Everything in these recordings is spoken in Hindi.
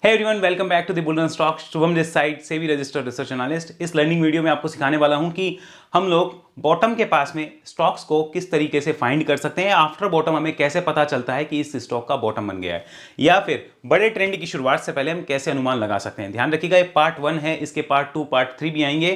Hey everyone, welcome back to the bull run stocks. Shubham this side, SEBI registered research analyst. इस लर्निंग वीडियो में आपको सिखाने वाला हूं कि हम लोग बॉटम के पास में स्टॉक्स को किस तरीके से फाइंड कर सकते हैं। आफ्टर बॉटम हमें कैसे पता चलता है कि इस स्टॉक का बॉटम बन गया है, या फिर बड़े ट्रेंड की शुरुआत से पहले हम कैसे अनुमान लगा सकते हैं। ध्यान रखिएगा, ये पार्ट 1 है, इसके पार्ट 2 पार्ट 3 भी आएंगे,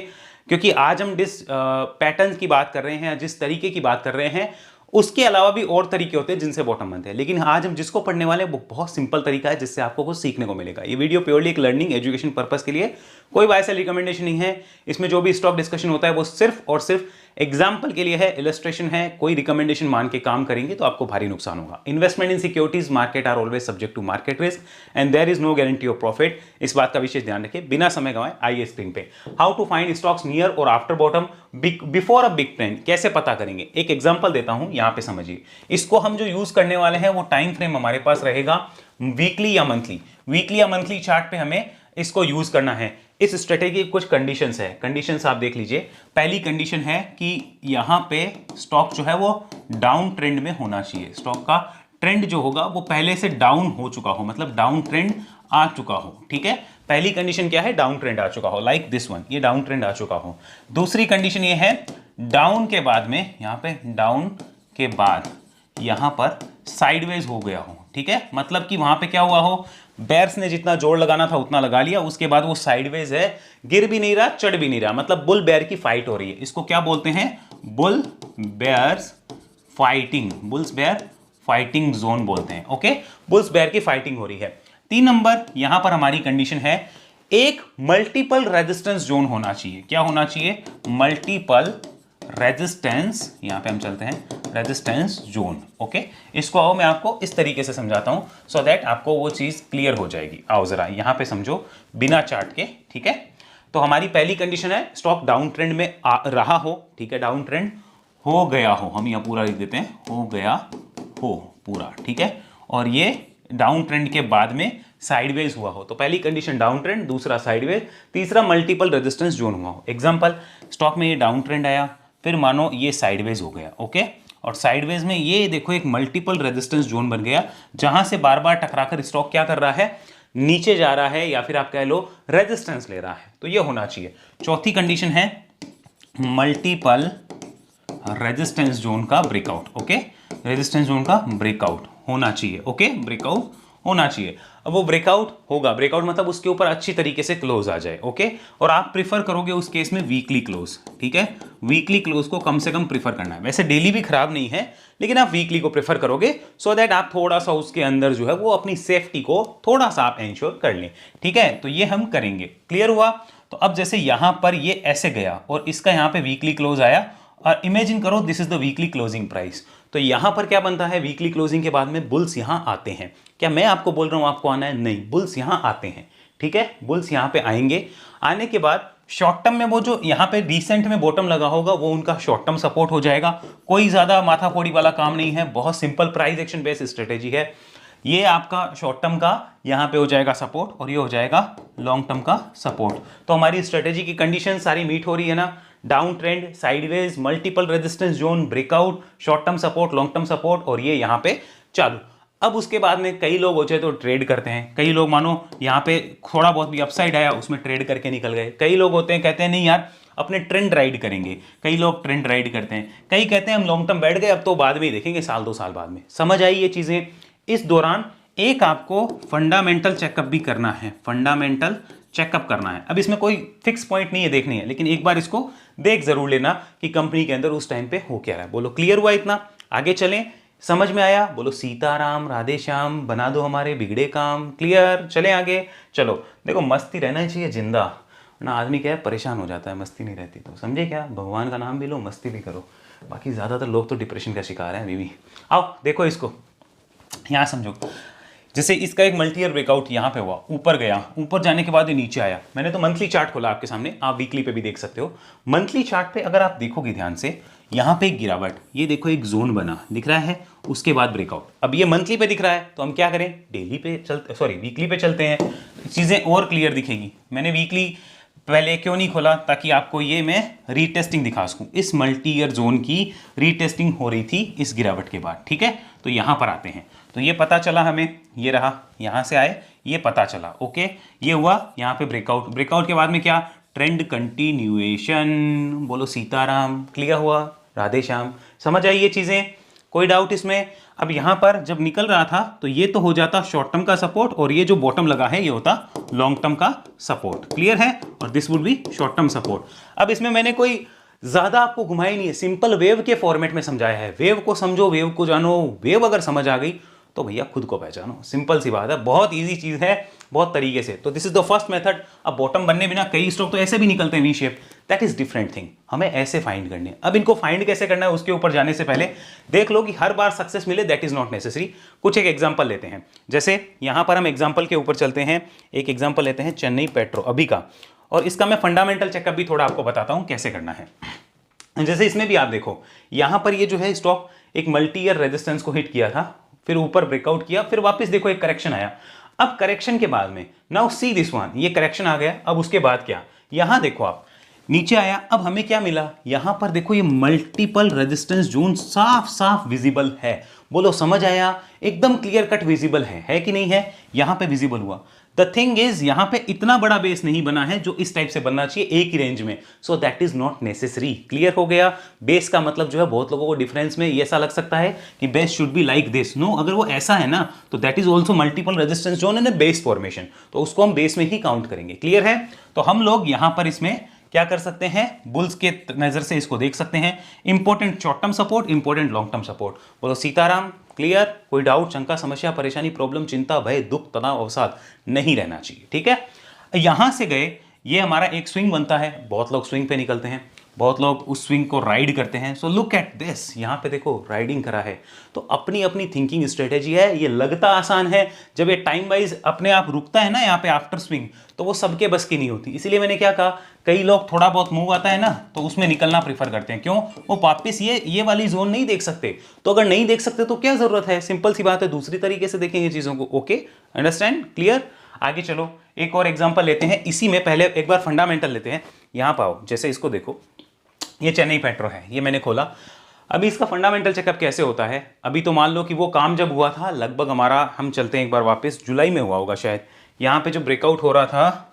क्योंकि आज हम जिस पैटर्न की बात कर रहे हैं, जिस तरीके की बात कर रहे हैं, उसके अलावा भी और तरीके होते हैं जिनसे बॉटम बनते हैं। लेकिन आज हम जिसको पढ़ने वाले हैं वो बहुत सिंपल तरीका है जिससे आपको कुछ सीखने को मिलेगा। ये वीडियो प्योरली एक लर्निंग एजुकेशन पर्पस के लिए, कोई बाय सेल रिकमेंडेशन नहीं है। इसमें जो भी स्टॉक डिस्कशन होता है वो सिर्फ और सिर्फ एग्जाम्पल के लिए है, इलस्ट्रेशन है। कोई रिकमेंडेशन मान के काम करेंगे तो आपको भारी नुकसान होगा। Investment in securities market are always subject to market risk and there is no guarantee of profit. इस बात का विशेष ध्यान रखें। बिना समय गंवाए आइए स्क्रीन पे, how to find stocks near or after bottom before a big trend कैसे पता करेंगे। एक एग्जांपल देता हूं, यहां पे समझिए। इसको हम जो यूज करने वाले हैं वो टाइम फ्रेम हमारे पास रहेगा वीकली या मंथली। वीकली या मंथली चार्ट पे हमें इसको यूज करना है। इस स्ट्रेटेजी की कुछ कंडीशंस है। कंडीशंस आप देख लीजिए। पहली कंडीशन है कि यहां पे स्टॉक जो है वो डाउन ट्रेंड में होना चाहिए। स्टॉक का ट्रेंड जो होगा वो पहले से डाउन हो चुका हो, मतलब डाउन ट्रेंड आ चुका हो। ठीक है, पहली कंडीशन क्या है? डाउन ट्रेंड आ चुका हो, लाइक दिस वन, ये डाउन ट्रेंड आ चुका हो। दूसरी कंडीशन ये है डाउन के बाद में, यहां पे डाउन के बाद यहां पर साइडवेज हो गया हो। ठीक है, मतलब कि वहां पे क्या हुआ हो, बेयर्स ने जितना जोर लगाना था उतना लगा लिया, उसके बाद वो साइडवेज है, गिर भी नहीं रहा, चढ़ भी नहीं रहा, मतलब बुल बेयर की फाइट हो रही है। इसको क्या बोलते हैं? Bull bears fighting, bulls bear fighting zone बोलते हैं। ओके, बुल्स बेयर की फाइटिंग हो रही है। 3 नंबर यहां पर हमारी कंडीशन है, एक मल्टीपल रेजिस्टेंस जोन होना चाहिए। क्या होना चाहिए? मल्टीपल रेजिस्टेंस, यहां पे हम चलते हैं रेजिस्टेंस जोन। ओके, इसको आओ मैं आपको इस तरीके से समझाता हूं सो दैट आपको वो चीज क्लियर हो जाएगी। आओ जरा यहां पे समझो बिना चार्ट के। ठीक है, तो हमारी पहली कंडीशन है स्टॉक डाउन ट्रेंड में रहा हो। ठीक है, डाउन ट्रेंड हो गया हो, हम यहां पूरा लिख देते हैं, हो गया हो पूरा। ठीक है, और ये डाउन ट्रेंड के बाद में साइडवेज हुआ हो। तो पहली कंडीशन डाउन ट्रेंड, दूसरा साइडवेज, तीसरा मल्टीपल रेजिस्टेंस जोन हुआ हो। एग्जांपल, स्टॉक में ये डाउन ट्रेंड आया, फिर मानो ये साइडवेज हो गया। ओके, और साइडवेज में ये देखो एक मल्टीपल रेजिस्टेंस जोन बन गया, जहां से बार बार टकराकर स्टॉक क्या कर रहा है? नीचे जा रहा है, या फिर आप कह लो रेजिस्टेंस ले रहा है। तो ये होना चाहिए। चौथी कंडीशन है मल्टीपल रेजिस्टेंस जोन का ब्रेकआउट। ओके, रेजिस्टेंस जोन का ब्रेकआउट होना चाहिए। ओके, ब्रेकआउट होना चाहिए। अब वो ब्रेकआउट होगा, ब्रेकआउट मतलब उसके ऊपर अच्छी तरीके से क्लोज आ जाए। ओके, और आप प्रिफर करोगे उस केस में वीकली क्लोज। ठीक है, वीकली क्लोज को कम से कम प्रिफर करना है। वैसे डेली भी खराब नहीं है, लेकिन आप वीकली को प्रिफर करोगे सो दैट आप थोड़ा सा उसके अंदर जो है वो अपनी सेफ्टी को थोड़ा सा आप एंश्योर कर लें। ठीक है, तो ये हम करेंगे। क्लियर हुआ? तो अब जैसे यहां पर ये ऐसे गया और इसका यहां पे वीकली क्लोज आया, और इमेजिन करो this is the weekly closing price. तो यहां पर क्या बनता है? वीकली क्लोजिंग के बाद में बुल्स यहां आते हैं। क्या मैं आपको बोल रहा हूं आपको आना है? नहीं, बुल्स यहां आते हैं। ठीक है, बुल्स यहां पे आएंगे। आने के बाद शॉर्ट टर्म में वो जो यहां पे रिसेंट में बॉटम लगा होगा वो उनका शॉर्ट टर्म सपोर्ट हो जाएगा। कोई ज्यादा माथाफोड़ी वाला काम नहीं है, बहुत simple price action based strategy है। ये आपका शॉर्ट टर्म का यहां पे हो जाएगा सपोर्ट, और ये हो जाएगा लॉन्ग टर्म का सपोर्ट। तो हमारी स्ट्रेटेजी की कंडीशन सारी मीट हो रही है ना? Down trend, sideways, multiple resistance zone, breakout, short term support, long term support, और ये यहां पे चालू। अब उसके बाद में कई लोग हो चाहे तो ट्रेड करते हैं। कई लोग मानो यहां पे थोड़ा बहुत भी अपसाइड आया उसमें ट्रेड करके निकल गए। कई लोग होते हैं कहते हैं नहीं यार अपने ट्रेंड राइड करेंगे। कई लोग ट्रेंड राइड करते हैं। कई कहते हैं हम लॉन्ग टर्म बैठ गए, अब तो बाद में ही देखेंगे, साल 2 साल बाद में। समझ आई ये चीजें? इस दौरान एक आपको फंडामेंटल चेकअप भी करना है, फंडामेंटल चेकअप करना है। अब इसमें कोई फिक्स पॉइंट नहीं है देखनी है, लेकिन एक बार इसको देख जरूर लेना कि कंपनी के अंदर उस टाइम पे हो क्या रहा है। बोलो क्लियर हुआ इतना? आगे चलें, समझ में आया? बोलो सीताराम राधे श्याम, बना दो हमारे बिगड़े काम। क्लियर? चलें आगे। चलो देखो, मस्ती रहना चाहिए जिंदा, ना आदमी क्या है परेशान हो जाता है मस्ती नहीं रहती तो। समझे क्या? भगवान का नाम भी लो, मस्ती भी करो। बाकी ज्यादातर लोग तो डिप्रेशन का शिकार है अभी भी। आओ देखो इसको, यहां समझो। जैसे इसका एक मल्टी ईयर ब्रेकआउट यहां पे हुआ, ऊपर गया, ऊपर जाने के बाद ये नीचे आया। मैंने तो मंथली चार्ट खोला आपके सामने, आप वीकली पे भी देख सकते हो। मंथली चार्ट पे अगर आप देखोगे ध्यान से, यहां पे एक गिरावट, ये देखो एक जोन बना दिख रहा है, उसके बाद ब्रेकआउट। अब ये मंथली पे दिख रहा है तो हम क्या करें? डेली पे चलते, सॉरी वीकली पे चलते हैं, चीजें और क्लियर दिखेगी। मैंने वीकली पहले क्यों नहीं खोला? ताकि आपको ये मैं रीटेस्टिंग दिखा सकूं। इस मल्टी ईयर जोन की रीटेस्टिंग हो रही थी इस गिरावट के बाद। ठीक है, तो यहां पर आते हैं तो ये पता चला हमें, ये रहा, यहां से आए, ये पता चला। ओके, ये हुआ यहाँ पे ब्रेकआउट। ब्रेकआउट के बाद में क्या, ट्रेंड कंटिन्यूएशन। बोलो सीताराम, क्लियर हुआ, राधे श्याम, समझ आई ये चीज़ें, कोई डाउट इसमें? अब यहाँ पर जब निकल रहा था तो ये तो हो जाता शॉर्ट टर्म का सपोर्ट, और ये जो बॉटम लगा है ये होता लॉन्ग टर्म का सपोर्ट, क्लियर है, और this would be short term support. अब इसमें मैंने कोई ज्यादा आपको घुमाई नहीं है, सिंपल वेव के फॉर्मेट में समझाया है। वेव को समझो, वेव को जानो, वेव अगर समझ आ गई तो भैया खुद को पहचानो, सिंपल सी बात है, बहुत इजी चीज है, बहुत तरीके से। तो this is the first method. अब बॉटम बनने बिना कई स्टॉक तो ऐसे भी निकलते हैं V shape, that is different thing, हमें ऐसे फाइंड करने। अब इनको फाइंड कैसे करना है उसके ऊपर जाने से पहले देख लो कि हर बार सक्सेस मिले दैट इज नॉट नेसेसरी। कुछ एक एग्जांपल लेते हैं, जैसे यहां पर हम एग्जांपल के ऊपर चलते हैं। एक एग्जांपल लेते हैं चेन्नई पेट्रो अभी का, और इसका मैं फंडामेंटल चेकअप भी थोड़ा आपको बताता हूं कैसे करना है। जैसे इसमें भी आप देखो, यहां पर ये जो है स्टॉक एक मल्टी ईयर रेजिस्टेंस को हिट किया था, फिर ऊपर ब्रेकआउट किया, फिर वापस देखो एक करेक्शन आया। अब करेक्शन के बाद में नाउ सी दिस वन, ये करेक्शन आ गया। अब उसके बाद क्या, यहां देखो आप नीचे आया, अब हमें क्या मिला, यहां पर देखो ये मल्टीपल रेजिस्टेंस जोन साफ साफ विजिबल है। बोलो समझ आया, एकदम क्लियर कट विजिबल है कि नहीं है, यहां पे विजिबल हुआ। द थिंग इज यहां पे इतना बड़ा बेस नहीं बना है जो इस टाइप से बनना चाहिए एक ही रेंज में, so that is not necessary. Clear हो गया, बेस का मतलब जो है बहुत लोगों को डिफरेंस में ये ऐसा लग सकता है कि base should be like this, no, अगर वो ऐसा है ना तो that is also multiple resistance zone in base formation, तो उसको हम बेस में ही काउंट करेंगे। क्लियर है, तो हम लोग यहां पर इसमें क्या कर सकते हैं, बुल्स के नजर से इसको देख सकते हैं, important short term support, important long term support. बोलो सीताराम, क्लियर, कोई डाउट, शंका, समस्या, परेशानी, प्रॉब्लम, चिंता, भय, दुख, तनाव, अवसाद नहीं रहना चाहिए। ठीक है, यहां से गए, ये हमारा एक स्विंग बनता है, बहुत लोग स्विंग पे निकलते हैं, बहुत लोग उस स्विंग को राइड करते हैं। सो लुक एट दिस, यहां पे देखो राइडिंग करा है, तो अपनी अपनी थिंकिंग स्ट्रेटेजी है। ये लगता आसान है, जब ये टाइम वाइज अपने आप रुकता है ना यहाँ पे आफ्टर स्विंग, तो वो सबके बस की नहीं होती। इसीलिए मैंने क्या कहा, कई लोग थोड़ा बहुत मूव आता है ना तो उसमें निकलना प्रीफर करते हैं। क्यों, वो वापस ये वाली जोन नहीं देख सकते। तो अगर नहीं देख सकते तो क्या जरूरत है, सिंपल सी बात है, दूसरी तरीके से देखेंगे चीजों को। Okay, understand, clear. आगे चलो, एक और एग्जांपल लेते हैं, इसी में पहले एक बार फंडामेंटल लेते हैं। यहां पाओ, जैसे इसको देखो, ये चेन्नई पेट्रो है, ये मैंने खोला। अभी इसका फंडामेंटल चेकअप कैसे होता है, अभी तो मान लो कि वो काम जब हुआ था लगभग हमारा, हम चलते हैं एक बार वापस, जुलाई में हुआ होगा शायद, यहाँ पे जो ब्रेकआउट हो रहा था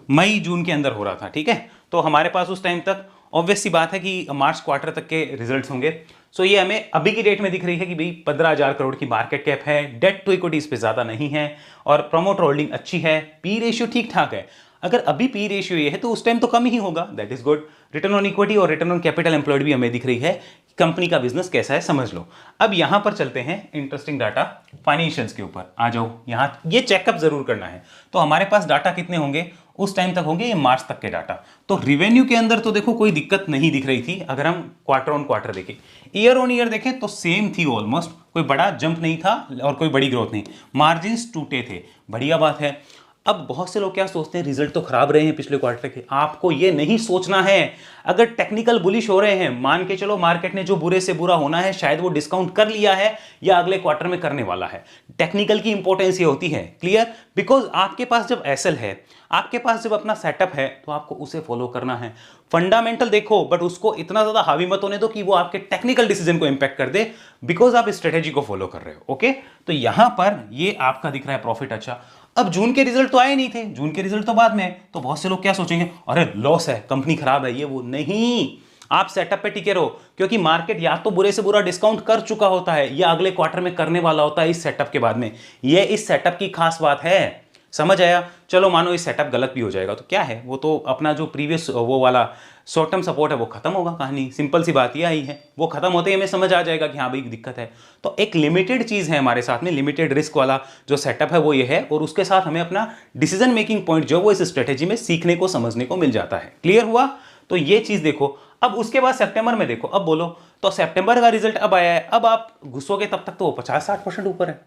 मई जून के अंदर हो रहा था। ठीक है, तो हमारे पास उस टाइम तक ऑब्वियस सी बात है कि मार्च क्वार्टर तक के रिजल्ट्स होंगे। सो ये हमें अभी की डेट में दिख रही है कि भाई 15,000 करोड़ की मार्केट कैप है, डेट टू इक्विटी इस पे ज्यादा नहीं है, और प्रमोटर होल्डिंग अच्छी है, पी रेशियो ठीक ठाक है। अगर अभी पी रेशियो ये है तो उस टाइम तो कम ही होगा, that is good. Return on equity और रिटर्न ऑन कैपिटल एम्प्लॉयड भी हमें दिख रही है, कंपनी का बिजनेस कैसा है समझ लो। अब यहां पर चलते हैं इंटरेस्टिंग डाटा फाइनेंशियल्स के ऊपर, आ जाओ यहां, ये चेकअप जरूर करना है। तो हमारे पास डाटा कितने होंगे उस टाइम तक, होंगे ये मार्च तक के डाटा। तो रिवेन्यू के अंदर तो देखो कोई दिक्कत नहीं दिख रही थी, अगर हम क्वार्टर ऑन क्वार्टर देखें, ईयर ऑन ईयर देखें तो सेम थी ऑलमोस्ट, कोई बड़ा जंप नहीं था और कोई बड़ी ग्रोथ नहीं, मार्जिन टूटे थे, बढ़िया बात है। अब बहुत से लोग क्या सोचते हैं, रिजल्ट तो खराब रहे हैं पिछले क्वार्टर के, आपको ये नहीं सोचना है। अगर टेक्निकल बुलिश हो रहे हैं, मान के चलो मार्केट ने जो बुरे से बुरा होना है शायद वो डिस्काउंट कर लिया है या अगले क्वार्टर में करने वाला है। टेक्निकल की इंपॉर्टेंस ये होती है, क्लियर, बिकॉज आपके पास जब एसएल है, आपके पास जब अपना सेटअप है, तो आपको उसे फॉलो करना है। फंडामेंटल देखो, बट उसको इतना ज्यादा हावी मत होने दो कि वो आपके टेक्निकल डिसीजन को इंपैक्ट कर दे, बिकॉज आप स्ट्रेटेजी को फॉलो कर रहे हो। ओके, तो यहां पर ये आपका दिख रहा है प्रॉफिट अच्छा। अब जून के रिजल्ट तो आए नहीं थे, जून के रिजल्ट तो बाद में, तो बहुत से लोग क्या सोचेंगे, अरे लॉस है, कंपनी खराब है, ये वो नहीं, आप सेटअप पे टिके रहो, क्योंकि मार्केट या तो बुरे से बुरा डिस्काउंट कर चुका होता है या अगले क्वार्टर में करने वाला होता है इस सेटअप के बाद में। ये इस सेटअप की खास बात है, समझ आया। चलो मानो इस सेटअप गलत भी हो जाएगा तो क्या है, वो तो अपना जो प्रीवियस वो वाला शॉर्ट टर्म सपोर्ट है वो खत्म होगा, कहानी सिंपल सी बात ये आई है, वो खत्म होते ही हमें समझ आ जाएगा कि हाँ भाई दिक्कत है। तो एक लिमिटेड चीज है हमारे साथ में, लिमिटेड रिस्क वाला जो सेटअप है वो ये है, और उसके साथ हमें अपना डिसीजन मेकिंग पॉइंट जो वो इस स्ट्रेटेजी में सीखने को समझने को मिल जाता है। क्लियर हुआ, तो ये चीज देखो। अब उसके बाद सितंबर में देखो, अब बोलो, तो सितंबर का रिजल्ट अब आया है, अब आप घुसोगे तब तक तो 50-60% ऊपर है।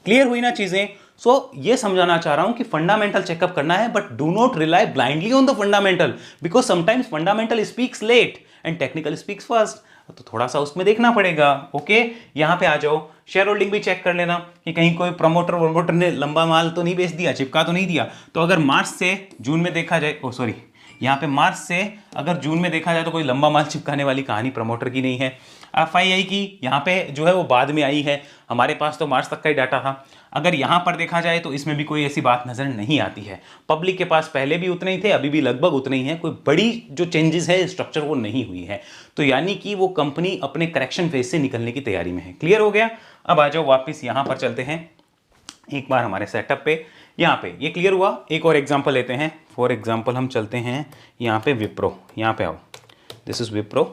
क्लियर हुई ना चीजें। सो ये समझाना चाह रहा हूं कि फंडामेंटल चेकअप करना है, but do not rely blindly on the fundamental, because sometimes fundamental speaks late and technical speaks fast, तो थोड़ा सा उसमें देखना पड़ेगा। ओके, यहां पे आ जाओ, शेयर होल्डिंग भी चेक कर लेना कि कहीं कोई प्रमोटर ने लंबा माल तो नहीं बेच दिया, चिपका तो नहीं दिया। तो अगर मार्च से जून में देखा जाए, ओ सॉरी, यहाँ पे मार्च से अगर जून में देखा जाए तो कोई लंबा माल चिपकाने वाली कहानी प्रमोटर की नहीं है। एफआईआई की यहाँ पे जो है वो बाद में आई है, हमारे पास तो मार्च तक का ही डाटा था। अगर यहाँ पर देखा जाए तो इसमें भी कोई ऐसी बात नजर नहीं आती है। पब्लिक के पास पहले भी उतने ही थे, अभी भी लगभग उतने ही हैं, कोई बड़ी जो चेंजेस है स्ट्रक्चर वो नहीं हुई है। तो यानी कि वो कंपनी अपने करेक्शन फेज से निकलने की तैयारी में है। क्लियर हो गया? अब आ जाओ वापिस यहाँ पर चलते हैं एक बार हमारे सेटअप पे। यहाँ पे ये क्लियर हुआ। एक और एग्जांपल लेते हैं। फॉर एग्जांपल हम चलते हैं यहाँ पे विप्रो। यहाँ पे आओ, दिस इज विप्रो।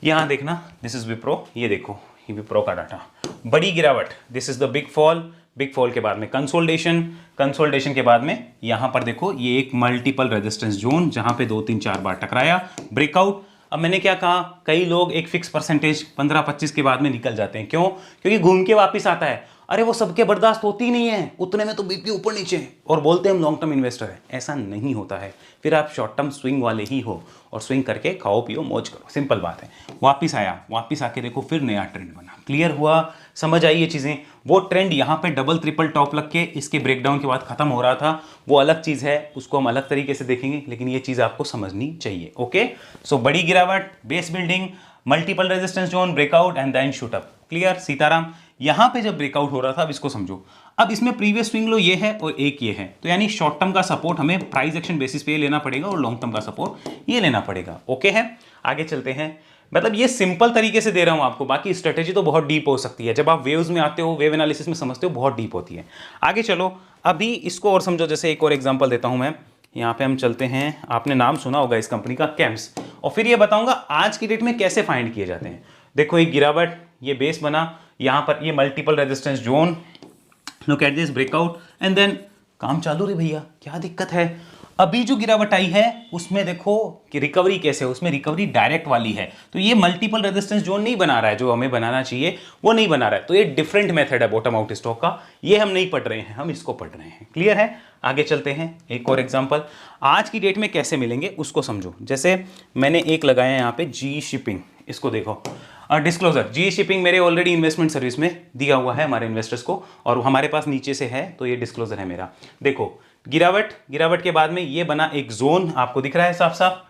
यहाँ देखना, दिस इज विप्रो। ये देखो ये विप्रो का डाटा, बड़ी गिरावट, this is the big fall. Big fall के बाद में कंसोलिडेशन, कंसोलिडेशन के बाद में यहाँ पर देखो ये एक मल्टीपल रेजिस्टेंस जोन जहाँ पे 2-3-4 बार टकराया, ब्रेकआउट। अब मैंने क्या कहा, कई लोग एक फिक्स परसेंटेज 15-25 के बाद में निकल जाते हैं। क्यों? क्योंकि घूम के वापस आता है। अरे वो सबके बर्दाश्त होती ही नहीं है, उतने में तो बीपी ऊपर नीचे, और बोलते हैं हम लॉन्ग टर्म इन्वेस्टर है। ऐसा नहीं होता है, फिर आप शॉर्ट टर्म स्विंग वाले ही हो, और स्विंग करके खाओ पियो मौज करो, सिंपल बात है। वापिस आया, वापिस आके देखो फिर नया ट्रेंड बना। क्लियर हुआ? समझ आई ये चीज़ें? वो ट्रेंड यहाँ पे डबल ट्रिपल टॉप लग के इसके ब्रेकडाउन के बाद खत्म हो रहा था, वो अलग चीज़ है, उसको हम अलग तरीके से देखेंगे, लेकिन ये चीज़ आपको समझनी चाहिए। ओके, सो बड़ी गिरावट, base building, multiple resistance zone, breakout and then shoot up. Clear? Sitaram. यहाँ पे जब ब्रेकआउट हो रहा था, अब इसको समझो। अब इसमें प्रीवियस स्विंग लो ये है और एक ये है, तो यानी शॉर्ट टर्म का सपोर्ट हमें प्राइस एक्शन बेसिस पे लेना पड़ेगा और लॉन्ग टर्म का सपोर्ट ये लेना पड़ेगा। ओके है? आगे चलते हैं। मतलब ये सिंपल तरीके से दे रहा हूं आपको, बाकी स्ट्रेटेजी तो बहुत डीप हो सकती है। जब आप वेव्स में आते हो, वेव एनालिसिस में समझते हो, बहुत डीप होती है। आगे चलो, अभी इसको और समझो। जैसे एक और एग्जांपल देता हूं मैं। यहाँ पे हम चलते हैं, आपने नाम सुना होगा इस कंपनी का, कैम्स, और फिर ये बताऊंगा आज की डेट में कैसे फाइंड किए जाते हैं। देखो एक गिरावट, ये बेस बना, यहाँ पर ये multiple resistance zone, look at this breakout and then काम चालू रे भैया, क्या दिक्कत है? अभी जो गिरावट आई है उसमें देखो कि रिकवरी कैसे है, उसमें रिकवरी डायरेक्ट वाली है। तो ये मल्टीपल रेजिस्टेंस जोन नहीं बना रहा है, जो हमें बनाना चाहिए वो नहीं बना रहा है। तो ये डिफरेंट मेथड है बॉटम आउट स्टॉक का, ये हम नहीं पढ़ रहे हैं, हम इसको पढ़ रहे हैं। क्लियर है? आगे चलते हैं। एक और एग्जांपल आज की डेट में कैसे मिलेंगे उसको समझो। जैसे मैंने एक लगाया यहाँ पे जी शिपिंग, इसको देखो। डिस्क्लोजर, जी शिपिंग मेरे ऑलरेडी इन्वेस्टमेंट सर्विस में दिया हुआ है हमारे इन्वेस्टर्स को, और हमारे पास नीचे से है, तो ये डिस्क्लोजर है मेरा। देखो गिरावट, गिरावट के बाद में ये बना एक जोन, आपको दिख रहा है साफ साफ?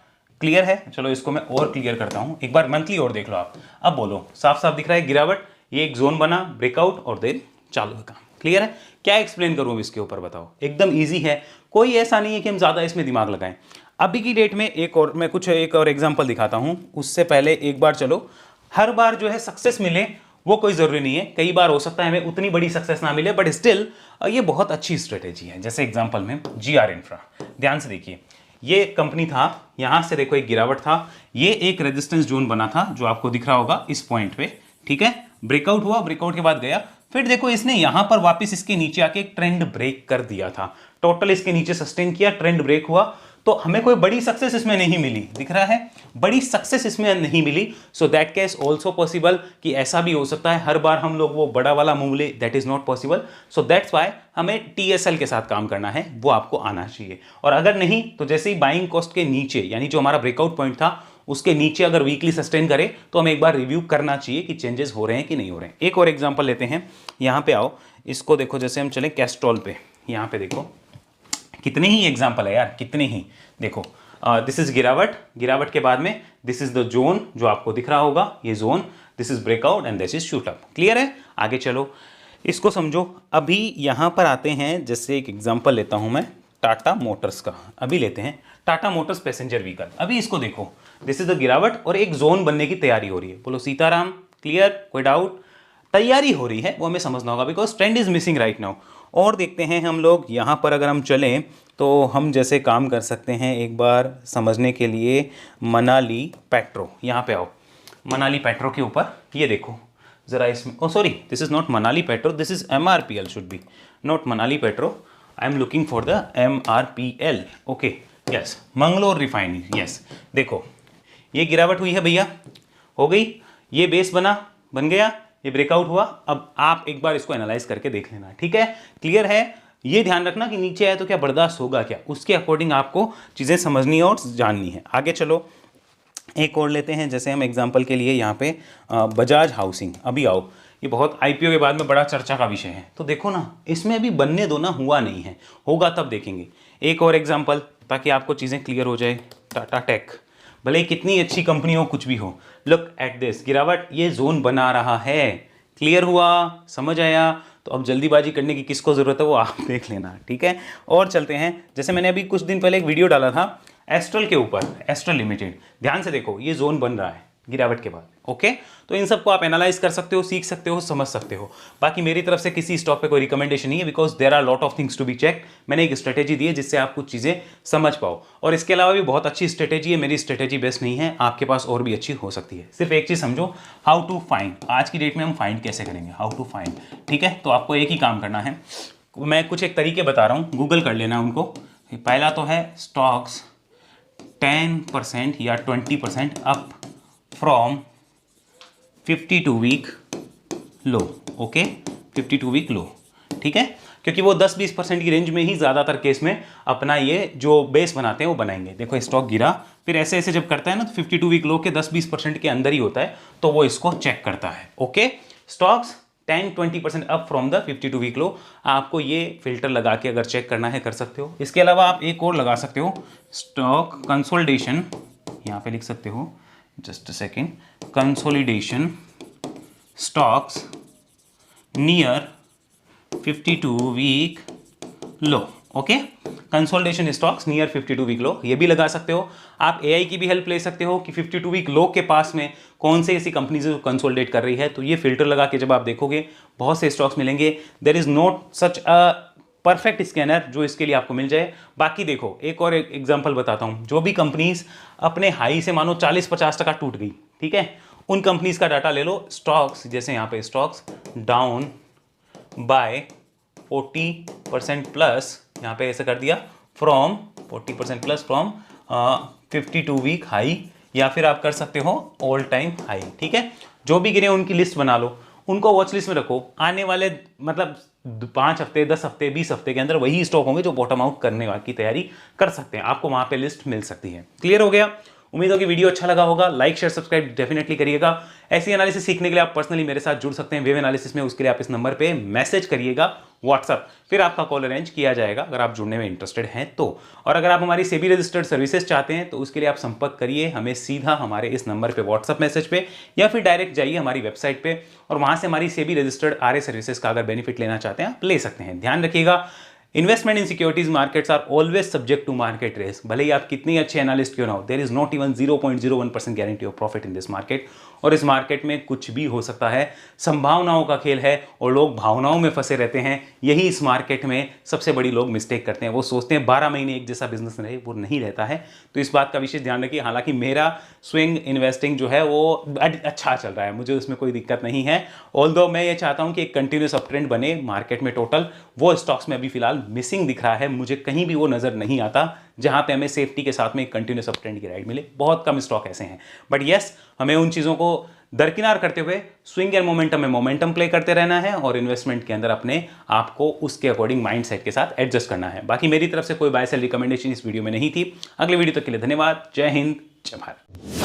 क्लियर है? चलो इसको मैं और क्लियर करता हूं, एक बार मंथली और देख लो आप। अब बोलो, साफ साफ दिख रहा है गिरावट, ये एक जोन बना, ब्रेकआउट और देन चालू का काम। क्लियर है? क्या एक्सप्लेन करूं इसके ऊपर बताओ? एकदम ईजी है, कोई ऐसा नहीं है कि हम ज्यादा इसमें दिमाग लगाएं। अभी की डेट में एक और एग्जाम्पल दिखाता हूं, उससे पहले एक बार चलो, हर बार जो है सक्सेस मिले वो कोई ज़रूरी नहीं है। कई बार हो सकता है हमें उतनी बड़ी सक्सेस ना मिले, बट स्टिल ये बहुत अच्छी स्ट्रेटेजी है। जैसे एग्जांपल में जीआर इंफ्रा, ध्यान से देखिए, ये कंपनी था, यहाँ से देखो एक गिरावट था, ये एक रेजिस्टेंस जोन बना था जो आपको दिख रहा होगा इस पॉइंट पे। ठीक है? ब्रेकआउट हुआ, ब्रेकआउट के बाद गया, फिर देखो इसने यहाँ पर वापस इसके नीचे आके एक ट्रेंड ब्रेक कर दिया था, टोटल इसके नीचे सस्टेन किया, ट्रेंड ब्रेक हुआ, तो हमें कोई बड़ी सक्सेस इसमें नहीं मिली। दिख रहा है? बड़ी सक्सेस इसमें नहीं मिली। So that case also possible कि ऐसा भी हो सकता है हर बार हम लोग वो बड़ा वाला मूव ले, that is not possible. So that's why हमें टीएसएल के साथ काम करना है, वो आपको आना चाहिए। और अगर नहीं तो जैसे ही बाइंग कॉस्ट के नीचे, यानी जो हमारा ब्रेकआउट पॉइंट था उसके नीचे अगर वीकली सस्टेन करे तो हमें एक बार रिव्यू करना चाहिए कि चेंजेस हो रहे हैं कि नहीं हो रहे हैं। एक और एग्जांपल लेते हैं, यहाँ पे आओ, इसको देखो। जैसे हम चले कैस्ट्रॉल पे, यहाँ पे देखो कितने ही एग्जाम्पल है यार, कितने ही। देखो दिस इज गिरावट, गिरावट के बाद में दिस इज द जोन जो आपको दिख रहा होगा, ये zone, this is breakout and this is shoot up. Clear है? आगे चलो, इसको समझो। अभी यहाँ पर आते हैं, जैसे एक एग्जांपल लेता हूँ मैं टाटा मोटर्स का, अभी लेते हैं टाटा मोटर्स पैसेंजर व्हीकल। अभी इसको देखो, दिस इज द गिरावट और एक जोन बनने की तैयारी हो रही है। बोलो सीताराम। क्लियर? कोई डाउट? तैयारी हो रही है वो हमें समझना होगा, because trend is missing right now. और देखते हैं हम लोग यहाँ पर, अगर हम चलें तो हम जैसे काम कर सकते हैं एक बार समझने के लिए। मनाली पेट्रो, यहाँ पे आओ, मनाली पेट्रो के ऊपर ये देखो ज़रा इसमें, oh sorry, this is not Manali petro, this is MRPL, should be not Manali petro, I am looking for the MRPL। Okay, yes, Mangalore refinery, yes. देखो ये गिरावट हुई है भैया, हो गई, ये बेस बन गया, ये ब्रेकआउट हुआ। अब आप एक बार इसको एनालाइज करके देख लेना, ठीक है? क्लियर है? ये ध्यान रखना कि नीचे आए तो क्या बर्दाश्त होगा क्या, उसके अकॉर्डिंग आपको चीज़ें समझनी है और जाननी है। आगे चलो, एक और लेते हैं। जैसे हम एग्जांपल के लिए यहाँ पे बजाज हाउसिंग, अभी आओ, ये बहुत IPO के बाद में बड़ा चर्चा का विषय है। तो देखो ना, इसमें अभी बनने दो ना, हुआ नहीं है, होगा तब देखेंगे। एक और एग्जाम्पल ताकि आपको चीज़ें क्लियर हो जाए। टाटा टेक, भले ही कितनी अच्छी कंपनी हो, कुछ भी हो, लुक एट दिस गिरावट, ये जोन बना रहा है। क्लियर हुआ? समझ आया? तो अब जल्दीबाजी करने की किसको ज़रूरत है वो आप देख लेना, ठीक है। और चलते हैं, जैसे मैंने अभी कुछ दिन पहले एक वीडियो डाला था एस्ट्रल के ऊपर, एस्ट्रल लिमिटेड, ध्यान से देखो ये जोन बन रहा है गिरावट के बाद, ओके। तो इन सबको आप एनालाइज कर सकते हो, सीख सकते हो, समझ सकते हो। बाकी मेरी तरफ से किसी स्टॉक पे कोई रिकमेंडेशन नहीं है, because there are lot of things to be check. मैंने एक स्ट्रेटेजी दी है जिससे आप कुछ चीज़ें समझ पाओ, और इसके अलावा भी बहुत अच्छी स्ट्रेटेजी है, मेरी स्ट्रेटेजी बेस्ट नहीं है, आपके पास और भी अच्छी हो सकती है। सिर्फ एक चीज़ समझो, हाउ टू फाइंड, आज की डेट में हम फाइंड कैसे करेंगे, हाउ टू फाइंड, ठीक है। तो आपको एक ही काम करना है, मैं कुछ एक तरीके बता रहा हूँ, गूगल कर लेना उनको। पहला तो है स्टॉक्स 10% या 20% up from 52 week low, okay, 52 week low, ठीक है। क्योंकि वो 10-20% की रेंज में ही ज़्यादातर केस में अपना ये जो बेस बनाते हैं वो बनाएंगे। देखो स्टॉक गिरा, फिर ऐसे ऐसे जब करता है ना, तो 52 वीक लो के 10-20% के अंदर ही होता है, तो वो इसको चेक करता है, okay. Stocks 10-20% up from the 52 week low, आपको ये फिल्टर लगा के अगर चेक करना है कर सकते हो। इसके अलावा आप एक और लगा सकते हो, स्टॉक कंसोलिडेशन, यहाँ पे लिख सकते हो, just a second, consolidation stocks near 52 week low, okay. Consolidation stocks near 52 week low, ये भी लगा सकते हो। आप एआई की भी हेल्प ले सकते हो कि 52 वीक लो के पास में कौन से ऐसी कंपनी जो कंसोलिडेट कर रही है, तो ये फिल्टर लगा के जब आप देखोगे बहुत से स्टॉक्स मिलेंगे। There is not such a perfect scanner जो इसके लिए आपको मिल जाए। बाकी देखो एक और एक एग्जांपल बताता हूं, जो भी कंपनीज अपने हाई से मानो 40-50% टूट गई, ठीक है, उन कंपनीज का डाटा ले लो। स्टॉक्स जैसे यहाँ पे स्टॉक्स डाउन बाय 40% प्लस, यहाँ पे ऐसे कर दिया, from 40% plus from 52 week high, या फिर आप कर सकते हो ऑल टाइम हाई, ठीक है। जो भी गिरे उनकी लिस्ट बना लो, उनको वॉच लिस्ट में रखो। आने वाले मतलब 5 हफ्ते, 10 हफ्ते, 20 हफ्ते के अंदर वही स्टॉक होंगे जो बॉटम आउट करने की तैयारी कर सकते हैं, आपको वहां पे लिस्ट मिल सकती है। क्लियर हो गया? उम्मीद हो कि वीडियो अच्छा लगा होगा। लाइक शेयर सब्सक्राइब डेफिनेटली करिएगा। ऐसी एनालिसिस सीखने के लिए आप पर्सनली मेरे साथ जुड़ सकते हैं वेव एनालिसिस में, उसके लिए आप इस नंबर पे मैसेज करिएगा व्हाट्सअप, फिर आपका कॉल अरेंज किया जाएगा अगर आप जुड़ने में इंटरेस्टेड हैं तो। और अगर आप हमारी सेबी रजिस्टर्ड सर्विसेज चाहते हैं तो उसके लिए आप संपर्क करिए हमें सीधा हमारे इस नंबर पे व्हाट्सअप मैसेज पे, या फिर डायरेक्ट जाइए हमारी वेबसाइट पे और वहां से हमारी सेबी रजिस्टर्ड आरए सर्विसेज का अगर बेनिफिट लेना चाहते हैं आप ले सकते हैं। ध्यान रखिएगा, investment in securities markets are always subject to market risk. भले ही आप कितनी अच्छे एनालिस्ट क्यों ना हो, there is not even 0.01% guarantee of profit in this market. और इस मार्केट में कुछ भी हो सकता है, संभावनाओं का खेल है और लोग भावनाओं में फंसे रहते हैं। यही इस मार्केट में सबसे बड़ी लोग मिस्टेक करते हैं, वो सोचते हैं 12 महीने एक जैसा बिजनेस रहे, वो नहीं रहता है। तो इस बात का विशेष ध्यान रखिए। हालांकि मेरा स्विंग इन्वेस्टिंग जो है वो अच्छा चल रहा है, मुझे उसमें कोई दिक्कत नहीं है। ऑल्दो मैं ये चाहता हूं कि एक कंटिन्यूस अप ट्रेंड बने मार्केट में, टोटल वो स्टॉक्स में अभी फिलहाल मिसिंग दिख रहा है, मुझे कहीं भी वो नजर नहीं आता जहां पे हमें सेफ्टी के साथ में एक कंटिन्यूस अप ट्रेंड की राइड मिले। बहुत कम स्टॉक ऐसे हैं, बट यस, हमें उन चीजों को दरकिनार करते हुए स्विंग एंड मोमेंटम में मोमेंटम प्ले करते रहना है और इन्वेस्टमेंट के अंदर अपने आप को उसके अकॉर्डिंग माइंडसेट के साथ एडजस्ट करना है। बाकी मेरी तरफ से कोई बाय सेल रिकमेंडेशन इस वीडियो में नहीं थी। अगले वीडियो तक के लिए धन्यवाद। जय हिंद, जय भारत।